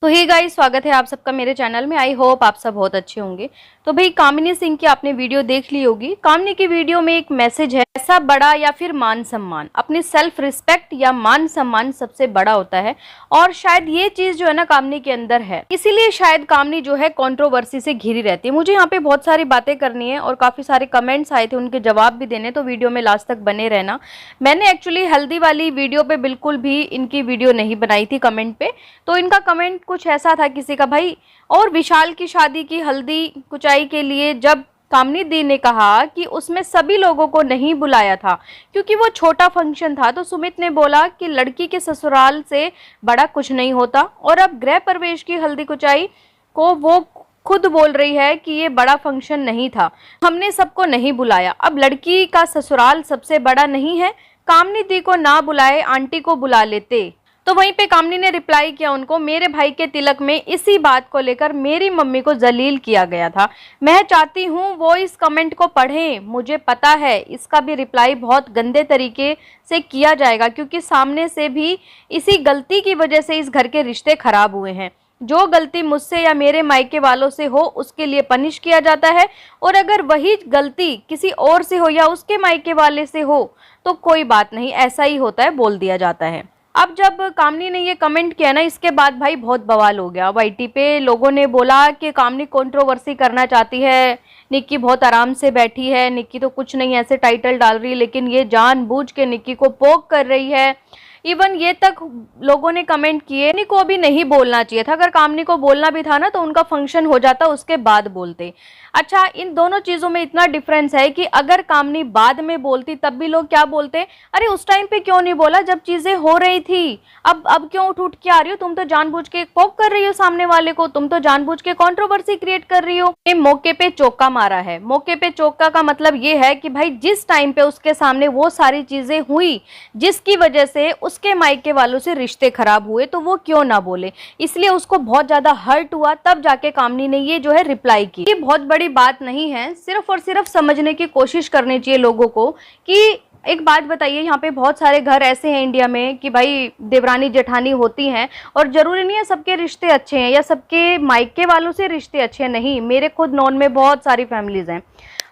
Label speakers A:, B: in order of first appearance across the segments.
A: तो hey guys, स्वागत है आप सबका मेरे चैनल में। आई होप आप सब बहुत अच्छे होंगे। तो भाई, कामिनी सिंह की आपने वीडियो देख ली होगी। कामिनी की वीडियो में एक मैसेज है, ऐसा बड़ा या फिर मान सम्मान, अपनी सेल्फ रिस्पेक्ट या मान सम्मान सबसे बड़ा होता है। और शायद ये चीज जो है ना कामिनी के अंदर है, इसीलिए शायद कामिनी जो है कंट्रोवर्सी से घिरी रहती है। मुझे यहाँ पे बहुत सारी बातें करनी है और काफी सारे कमेंट्स आए थे, उनके जवाब भी देने, तो वीडियो में लास्ट तक बने रहना। मैंने एक्चुअली हल्दी वाली वीडियो पे बिल्कुल भी इनकी वीडियो नहीं बनाई थी कमेंट पे। तो इनका कमेंट कुछ ऐसा था किसी का, भाई और विशाल की शादी की हल्दी कुचाई के लिए जब कामिनी दी ने कहा कि उसमें सभी लोगों को नहीं बुलाया था क्योंकि वो छोटा फंक्शन था, तो सुमित ने बोला कि लड़की के ससुराल से बड़ा कुछ नहीं होता। और अब गृह प्रवेश की हल्दी कुचाई को वो खुद बोल रही है कि ये बड़ा फंक्शन नहीं था, हमने सबको नहीं बुलाया। अब लड़की का ससुराल सबसे बड़ा नहीं है, कामिनी दी को ना बुलाए आंटी को बुला लेते। तो वहीं पे कामिनी ने रिप्लाई किया उनको, मेरे भाई के तिलक में इसी बात को लेकर मेरी मम्मी को जलील किया गया था। मैं चाहती हूँ वो इस कमेंट को पढ़ें, मुझे पता है इसका भी रिप्लाई बहुत गंदे तरीके से किया जाएगा क्योंकि सामने से भी इसी गलती की वजह से इस घर के रिश्ते खराब हुए हैं। जो गलती मुझसे या मेरे मायके वालों से हो उसके लिए पनिश किया जाता है, और अगर वही गलती किसी और से हो या उसके मायके वाले से हो तो कोई बात नहीं, ऐसा ही होता है, बोल दिया जाता है। अब जब कामिनी ने ये कमेंट किया ना, इसके बाद भाई बहुत बवाल हो गया वाईटी पे। लोगों ने बोला कि कामिनी कंट्रोवर्सी करना चाहती है, निक्की बहुत आराम से बैठी है, निक्की तो कुछ नहीं ऐसे टाइटल डाल रही, लेकिन ये जानबूझ के निक्की को पोक कर रही है। इवन ये तक लोगों ने कमेंट किए कामिनी को अभी नहीं बोलना चाहिए था, अगर कामिनी को बोलना भी था ना तो उनका फंक्शन हो जाता उसके बाद बोलते। अच्छा, इन दोनों चीजों में इतना डिफरेंस है कि अगर कामिनी बाद में बोलती तब भी लोग क्या बोलते, अरे उस टाइम पे क्यों नहीं बोला जब चीजें हो रही थी, अब क्यों उठ उठ के आ रही हो, तुम तो जानबूझ के पोक कर रही हो सामने वाले को, तुम तो जानबूझ के कंट्रोवर्सी क्रिएट कर रही हो। ये मौके पे चौका मारा है। मौके पे चौका का मतलब ये है कि भाई जिस टाइम पे उसके सामने वो सारी चीजें हुई जिसकी वजह से उसके मायके वालों से रिश्ते खराब हुए, तो वो क्यों ना बोले, इसलिए उसको बहुत ज्यादा हर्ट हुआ। तब जाके कामिनी ने ये जो है रिप्लाई की। ये बहुत बड़ी बात नहीं है, सिर्फ और सिर्फ समझने की कोशिश करनी चाहिए लोगों को। कि एक बात बताइए, यहाँ पे बहुत सारे घर ऐसे हैं इंडिया में कि भाई देवरानी जेठानी होती हैं, और जरूरी नहीं है सबके रिश्ते अच्छे हैं या सबके मायके वालों से रिश्ते अच्छे हैं, नहीं। मेरे खुद नॉन में बहुत सारी फैमिलीज हैं।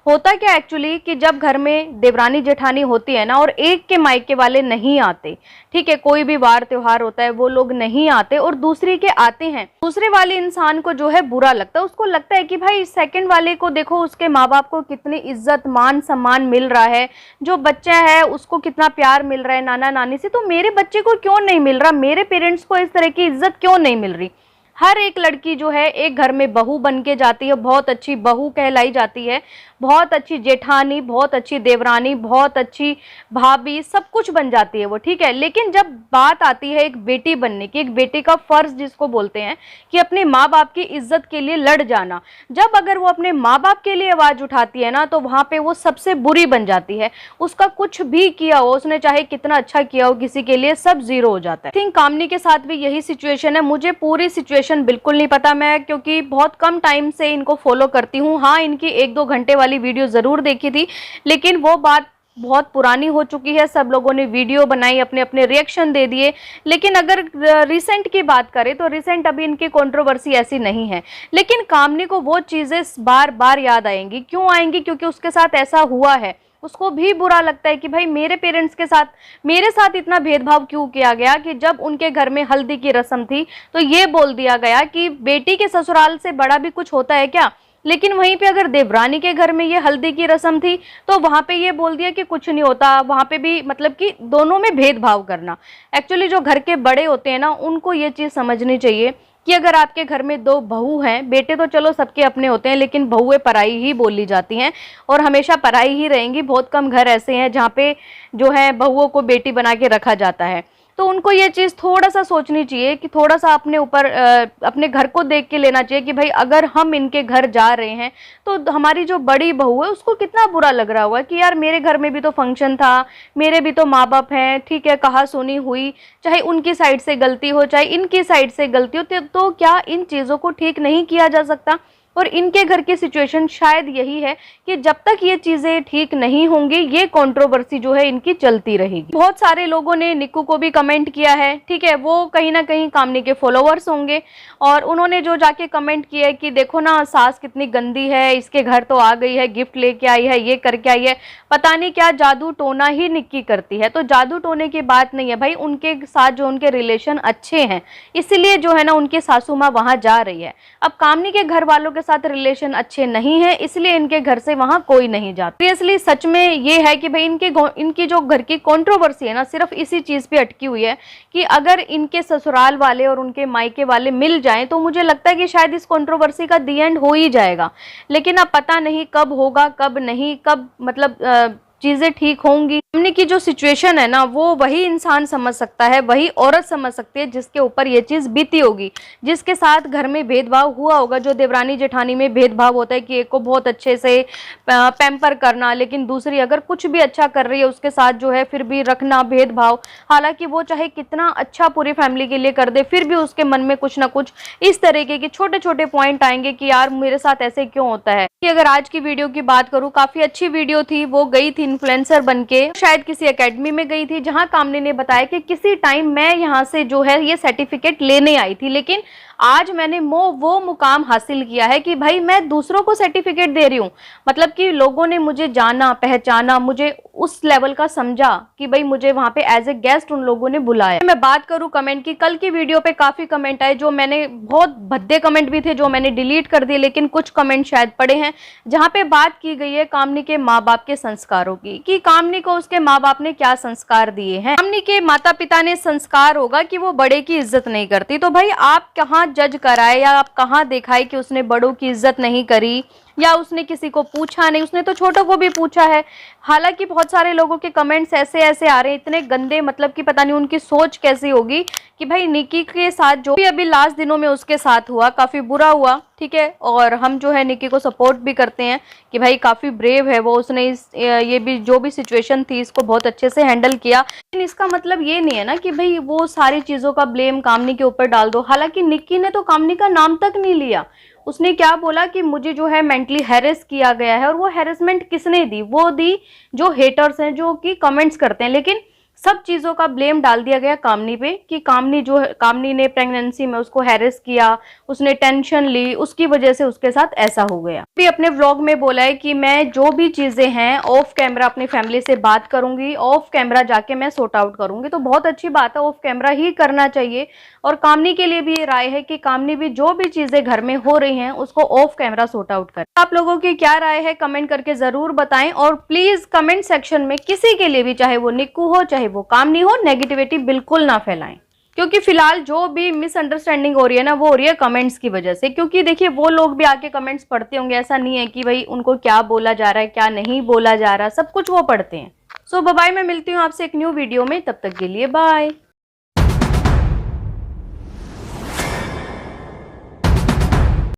A: होता क्या एक्चुअली कि जब घर में देवरानी जेठानी होती है ना और एक के मायके वाले नहीं आते, ठीक है, कोई भी वार त्योहार होता है वो लोग नहीं आते और दूसरी के आते हैं, दूसरे वाले इंसान को जो है बुरा लगता है। उसको लगता है कि भाई सेकंड वाले को देखो, उसके माँ बाप को कितनी इज्जत मान सम्मान मिल रहा है, जो बच्चा है उसको कितना प्यार मिल रहा है नाना नानी से, तो मेरे बच्चे को क्यों नहीं मिल रहा, मेरे पेरेंट्स को इस तरह की इज्जत क्यों नहीं मिल रही। हर एक लड़की जो है एक घर में बहू बन के जाती है, बहुत अच्छी बहू कहलाई जाती है, बहुत अच्छी जेठानी, बहुत अच्छी देवरानी, बहुत अच्छी भाभी, सब कुछ बन जाती है वो, ठीक है। लेकिन जब बात आती है एक बेटी बनने की, एक बेटी का फर्ज जिसको बोलते हैं कि अपने माँ बाप की इज्जत के लिए लड़ जाना, जब अगर वो अपने माँ बाप के लिए आवाज उठाती है ना तो वहां पे वो सबसे बुरी बन जाती है। उसका कुछ भी किया हो, उसने चाहे कितना अच्छा किया हो किसी के लिए, सब जीरो हो जाता है। आई थिंक कामिनी के साथ भी यही सिचुएशन है। मुझे पूरी सिचुएशन बिल्कुल नहीं पता, मैं क्योंकि बहुत कम टाइम से इनको फॉलो करती हूँ। हाँ, इनकी 1-2 घंटे वाली वीडियो जरूर देखी थी, लेकिन वो बात बहुत पुरानी हो चुकी है। सब लोगों ने वीडियो बनाई, अपने अपने रिएक्शन दे दिए। लेकिन अगर रिसेंट की बात करें तो रिसेंट अभी इनकी कंट्रोवर्सी ऐसी नहीं है, लेकिन कामिनी को वो चीजें बार बार याद आएंगी। क्यों आएंगी? क्योंकि उसके साथ ऐसा हुआ है। उसको भी बुरा लगता है कि भाई मेरे पेरेंट्स के साथ मेरे साथ इतना भेदभाव क्यों किया गया कि जब उनके घर में हल्दी की रस्म थी तो ये बोल दिया गया कि बेटी के ससुराल से बड़ा भी कुछ होता है क्या। लेकिन वहीं पे अगर देवरानी के घर में ये हल्दी की रस्म थी तो वहां पे ये बोल दिया कि कुछ नहीं होता। वहां पे भी मतलब कि दोनों में भेदभाव करना। एक्चुअली जो घर के बड़े होते हैं ना, उनको ये चीज समझनी चाहिए कि अगर आपके घर में 2 बहू हैं, बेटे तो चलो सबके अपने होते हैं, लेकिन बहुएं पराई ही बोली जाती हैं और हमेशा पराई ही रहेंगी। बहुत कम घर ऐसे हैं जहाँ पे जो है बहुओं को बेटी बना के रखा जाता है। तो उनको ये चीज़ थोड़ा सा सोचनी चाहिए कि थोड़ा सा अपने ऊपर अपने घर को देख के लेना चाहिए कि भाई अगर हम इनके घर जा रहे हैं तो हमारी जो बड़ी बहू है उसको कितना बुरा लग रहा होगा कि यार मेरे घर में भी तो फंक्शन था, मेरे भी तो माँ बाप हैं, ठीक है, कहा सुनी हुई, चाहे उनकी साइड से गलती हो चाहे इनकी साइड से गलती हो, तो क्या इन चीज़ों को ठीक नहीं किया जा सकता? और इनके घर की सिचुएशन शायद यही है कि जब तक ये चीजें ठीक नहीं होंगी ये कंट्रोवर्सी जो है इनकी चलती रहेगी। बहुत सारे लोगों ने निक्कू को भी कमेंट किया है, ठीक है, वो कहीं ना कहीं कामनी के फॉलोअर्स होंगे और उन्होंने जो जाके कमेंट किया है कि देखो ना सास कितनी गंदी है, इसके घर तो आ गई है, गिफ्ट लेके आई है, ये करके आई है, पता नहीं क्या जादू टोना ही निक्की करती है। तो जादू टोने की बात नहीं है भाई, उनके साथ जो उनके रिलेशन अच्छे हैं इसलिए जो है ना उनकी सासू माँ वहां जा रही है। अब कामनी के घर वालों के साथ रिलेशन अच्छे नहीं है इसलिए इनके घर से वहां कोई नहीं जाता। सीरियसली सच में ये है कि भाई इनकी जो घर की कंट्रोवर्सी है ना सिर्फ इसी चीज पे अटकी हुई है कि अगर इनके ससुराल वाले और उनके मायके वाले मिल जाएं तो मुझे लगता है कि शायद इस कंट्रोवर्सी का दी एंड हो ही जाएगा। लेकिन अब पता नहीं कब होगा कब नहीं, कब मतलब चीजें ठीक होंगी। कामनी की जो सिचुएशन है ना वो वही इंसान समझ सकता है, वही औरत समझ सकती है जिसके ऊपर ये चीज बीती होगी, जिसके साथ घर में भेदभाव हुआ होगा। जो देवरानी जेठानी में भेदभाव होता है कि एक को बहुत अच्छे से पैम्पर करना लेकिन दूसरी अगर कुछ भी अच्छा कर रही है उसके साथ जो है फिर भी रखना भेदभाव, हालांकि वो चाहे कितना अच्छा पूरी फैमिली के लिए कर दे फिर भी उसके मन में कुछ ना कुछ इस तरीके के छोटे छोटे पॉइंट आएंगे कि यार मेरे साथ ऐसे क्यों होता है। कि अगर आज की वीडियो की बात करूं, काफी अच्छी वीडियो थी, वो गई थी इन्फ्लुएंसर बनके, शायद किसी एकेडमी में गई थी जहां कामनी ने बताया कि किसी टाइम मैं यहां से जो है ये सर्टिफिकेट लेने आई थी लेकिन आज मैंने वो मुकाम हासिल किया है कि भाई मैं दूसरों को सर्टिफिकेट दे रही हूँ। मतलब कि लोगों ने मुझे जाना पहचाना, मुझे उस लेवल का समझा कि भाई मुझे वहां पे एज ए गेस्ट उन लोगों ने बुलाया। मैं बात करूं कमेंट की, कल की वीडियो पे काफी कमेंट आए जो मैंने, बहुत भद्दे कमेंट भी थे जो मैंने डिलीट कर दिए लेकिन कुछ कमेंट शायद पड़े हैं जहां पे बात की गई है कामनी के माँ बाप के संस्कारों की, कि कामनी को उसके माँ बाप ने क्या संस्कार दिए हैं। कामनी के माता पिता ने संस्कार होगा कि वो बड़े की इज्जत नहीं करती, तो भाई आप कहाँ जज कराए या आप कहाँ दिखाए कि उसने बड़ों की इज्जत नहीं करी या उसने किसी को पूछा नहीं, उसने तो छोटों को भी पूछा है। हालांकि बहुत सारे लोगों के कमेंट्स ऐसे ऐसे आ रहे हैं इतने गंदे, मतलब कि पता नहीं उनकी सोच कैसी होगी कि भाई निक्की के साथ जो भी अभी लास्ट दिनों में उसके साथ हुआ काफी बुरा हुआ, ठीक है, और हम जो है निक्की को सपोर्ट भी करते हैं कि भाई काफी ब्रेव है वो, उसने ये भी जो भी सिचुएशन थी इसको बहुत अच्छे से हैंडल किया। लेकिन इसका मतलब ये नहीं है ना कि भाई वो सारी चीजों का ब्लेम कामनी के ऊपर डाल दो। हालांकि निक्की ने तो कामनी का नाम तक नहीं लिया, उसने क्या बोला कि मुझे जो है मेंटली हैरेस किया गया है, और वो हैरेसमेंट किसने दी, वो दी जो हेटर्स हैं जो कि कमेंट्स करते हैं। लेकिन सब चीजों का ब्लेम डाल दिया गया कामनी पे कि कामनी ने प्रेगनेंसी में उसको हैरेस किया, उसने टेंशन ली, उसकी वजह से उसके साथ ऐसा हो गया। भी अपने व्लॉग में बोला है कि मैं जो भी चीजें हैं ऑफ कैमरा अपनी फैमिली से बात करूंगी, ऑफ कैमरा जाके मैं सॉर्ट आउट करूंगी। तो बहुत अच्छी बात है, ऑफ कैमरा ही करना चाहिए। और कामनी के लिए भी ये राय है कि कामनी भी जो भी चीजें घर में हो रही हैं उसको ऑफ कैमरा सॉर्ट आउट करें। आप लोगों की क्या राय है कमेंट करके जरूर बताएं, और प्लीज कमेंट सेक्शन में किसी के लिए भी, चाहे वो निक्कू हो चाहे वो कामनी हो, नेगेटिविटी बिल्कुल ना फैलाएं। क्योंकि फिलहाल जो भी मिसअंडरस्टैंडिंग हो रही है ना वो हो रही है कमेंट्स की वजह से। क्योंकि देखिए वो लोग भी आके कमेंट्स पढ़ते होंगे, ऐसा नहीं है कि भाई उनको क्या बोला जा रहा है क्या नहीं बोला जा रहा, सब कुछ वो पढ़ते हैं। सो बाय, मैं मिलती हूँ आपसे एक न्यू वीडियो में, तब तक के लिए बाय।